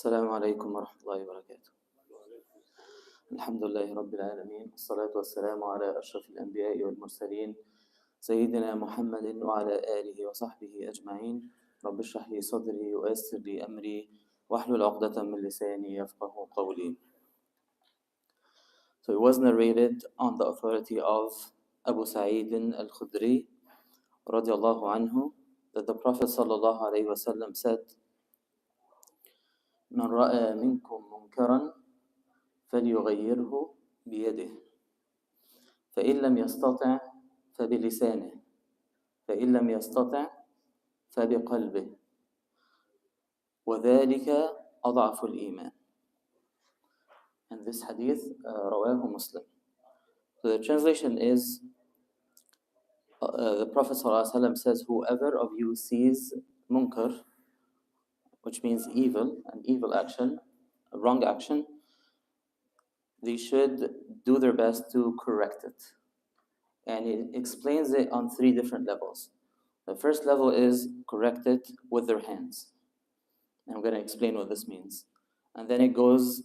السلام عليكم ورحمة الله وبركاته. الحمد لله رب العالمين، والصلاة والسلام على أشرف الأنبياء والمرسلين سيدنا محمد وعلى آله وصحبه أجمعين. رب اشرح لي صدري ويسر لي أمري واحلل عقدة من لساني يفقه قولي. So it was narrated on the authority of Abu Sa'id al-Khudri radiallahu anhu that the Prophet sallallahu alayhi wa sallam said, من رأى منكم منكرا فليغيره بيده فإن لم يستطع فبلسانه فإن لم يستطع فبقلبه وذلك أضعف الإيمان. And this hadith رواه Muslim. So the translation is the Prophet ﷺ says, whoever of you sees munkar, which means evil, an evil action, a wrong action, they should do their best to correct it. And it explains it on 3 different levels. The first level is correct it with their hands. And I'm going to explain what this means. And then it goes,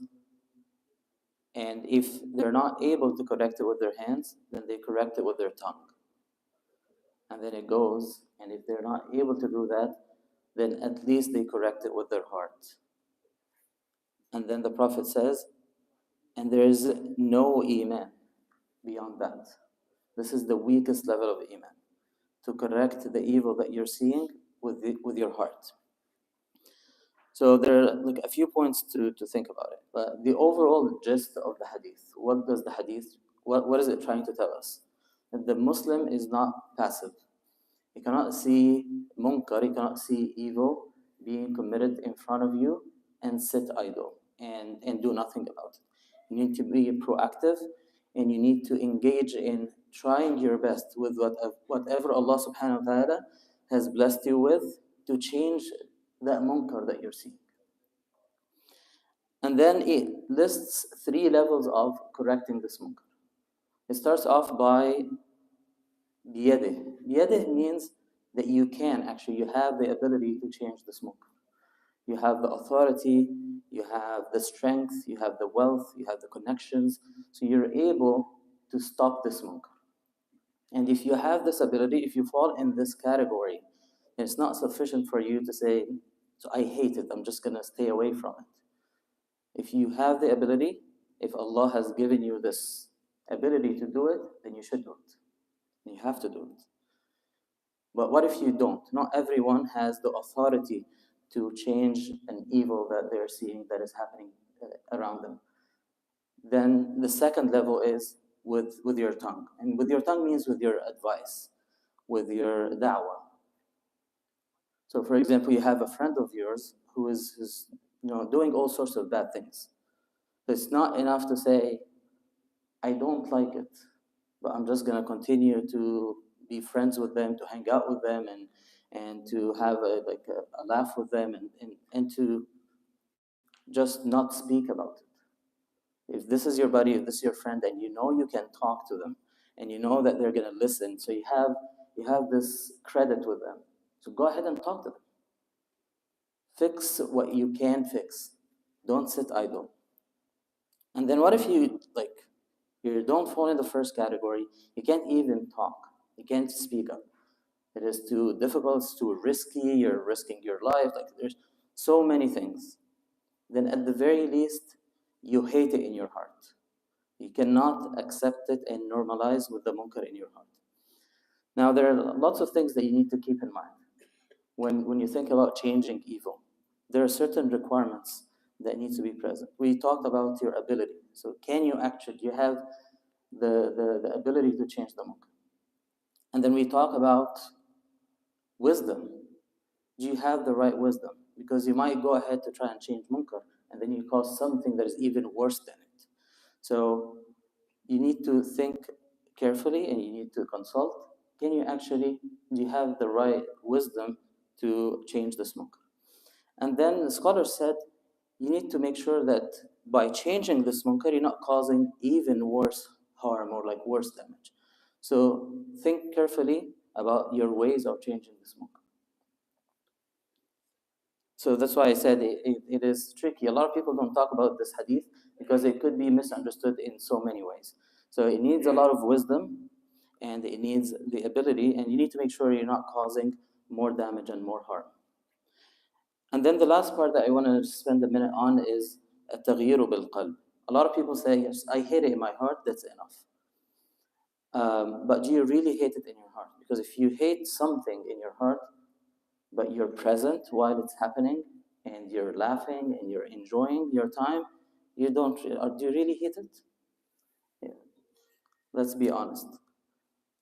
and if they're not able to correct it with their hands, then they correct it with their tongue. And then it goes, and if they're not able to do that, then at least they correct it with their heart. And then the Prophet says, and there is no iman beyond that. This is the weakest level of iman, to correct the evil that you're seeing with your heart. So there are like a few points to think about it. But the overall gist of the hadith, what does the hadith, what is it trying to tell us? That the Muslim is not passive. He cannot see munkar, he cannot see evil being committed in front of you and sit idle and do nothing about it. You need to be proactive, and you need to engage in trying your best with whatever Allah subhanahu wa ta'ala has blessed you with to change that munkar that you're seeing. And then it lists 3 levels of correcting this munkar. It starts off by biyadih. Biyadih means that you have the ability to change this munkar. You have the authority, you have the strength, you have the wealth, you have the connections, so you're able to stop this munkar. And if you have this ability, if you fall in this category, it's not sufficient for you to say, so I hate it, I'm just going to stay away from it. If you have the ability, if Allah has given you this ability to do it, then you should do it. You have to do it. But what if you don't? Not everyone has the authority to change an evil that they're seeing that is happening around them. Then the second level is with your tongue. And with your tongue means with your advice, with your da'wah. So for example, you have a friend of yours who is doing all sorts of bad things. It's not enough to say, I don't like it, but I'm just going to continue to be friends with them, to hang out with them, and to have a laugh with them, and to just not speak about it. If this is your buddy, if this is your friend, and you know you can talk to them, and you know that they're going to listen, so you have this credit with them, so go ahead and talk to them. Fix what you can fix. Don't sit idle. And then what if you don't fall in the first category? You can't even talk. You can't speak up. It is too difficult, it's too risky, you're risking your life, there's so many things. Then at the very least, you hate it in your heart. You cannot accept it and normalize with the munkar in your heart. Now there are lots of things that you need to keep in mind. When you think about changing evil, there are certain requirements that need to be present. We talked about your ability. So do you have the ability to change the munkar? And then we talk about wisdom. Do you have the right wisdom? Because you might go ahead to try and change munkar, and then you cause something that is even worse than it. So you need to think carefully, and you need to consult. Do you have the right wisdom to change this munkar? And then the scholar said, you need to make sure that by changing this munkar, you're not causing even worse harm or worse damage. So think carefully about your ways of changing this munkar. So that's why I said it is tricky. A lot of people don't talk about this hadith because it could be misunderstood in so many ways. So it needs a lot of wisdom, and it needs the ability, and you need to make sure you're not causing more damage and more harm. And then the last part that I want to spend a minute on is التغيير بالقلب. A lot of people say, yes, I hate it in my heart, that's enough. But do you really hate it in your heart? Because if you hate something in your heart, but you're present while it's happening, and you're laughing and you're enjoying your time, you don't. Do you really hate it? Yeah. Let's be honest.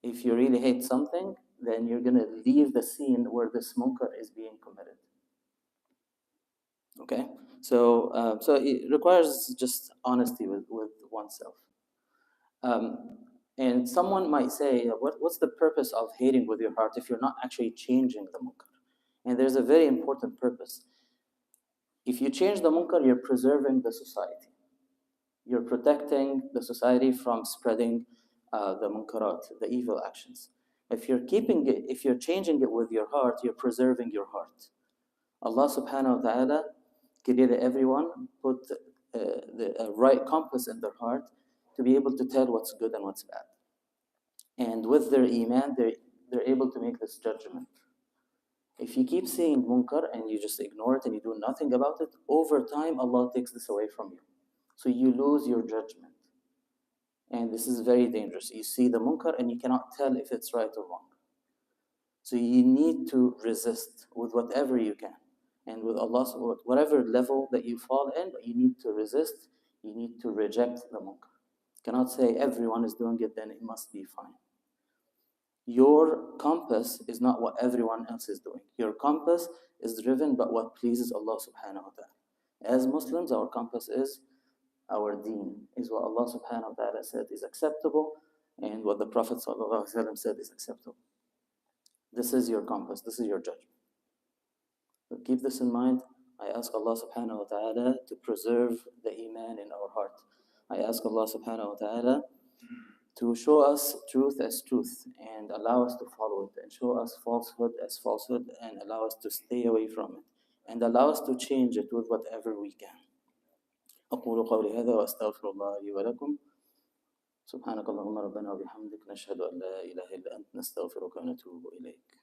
If you really hate something, then you're gonna leave the scene where this munkar is being committed. Okay, so it requires just honesty with oneself. And someone might say, what's the purpose of hating with your heart if you're not actually changing the munkar? And there's a very important purpose. If you change the munkar, you're preserving the society. You're protecting the society from spreading the munkarat, the evil actions. If you're changing it with your heart, you're preserving your heart. Allah subhanahu wa ta'ala created everyone, put the right compass in their heart to be able to tell what's good and what's bad. And with their iman, they're able to make this judgment. If you keep seeing munkar and you just ignore it and you do nothing about it, over time Allah takes this away from you. So you lose your judgment. And this is very dangerous. You see the munkar and you cannot tell if it's right or wrong. So you need to resist with whatever you can. And with Allah, whatever level that you fall in, you need to resist, you need to reject the munkar. You cannot say everyone is doing it, then it must be fine. Your compass is not what everyone else is doing. Your compass is driven by what pleases Allah subhanahu wa ta'ala. As Muslims, our compass is our deen, is what Allah subhanahu wa ta'ala said is acceptable, and what the Prophet sallallahu alaihi wasallam said is acceptable. This is your compass, this is your judgment. So keep this in mind. I ask Allah subhanahu wa ta'ala to preserve the iman in our heart. I ask Allah subhanahu wa ta'ala to show us truth as truth and allow us to follow it, and show us falsehood as falsehood and allow us to stay away from it, and allow us to change it with whatever we can. أقول قولي هذا وأستغفر الله لي ولكم. سبحانك اللهم ربنا وبحمدك نشهد أن لا إله إلا أنت نستغفرك ونتوب إليك.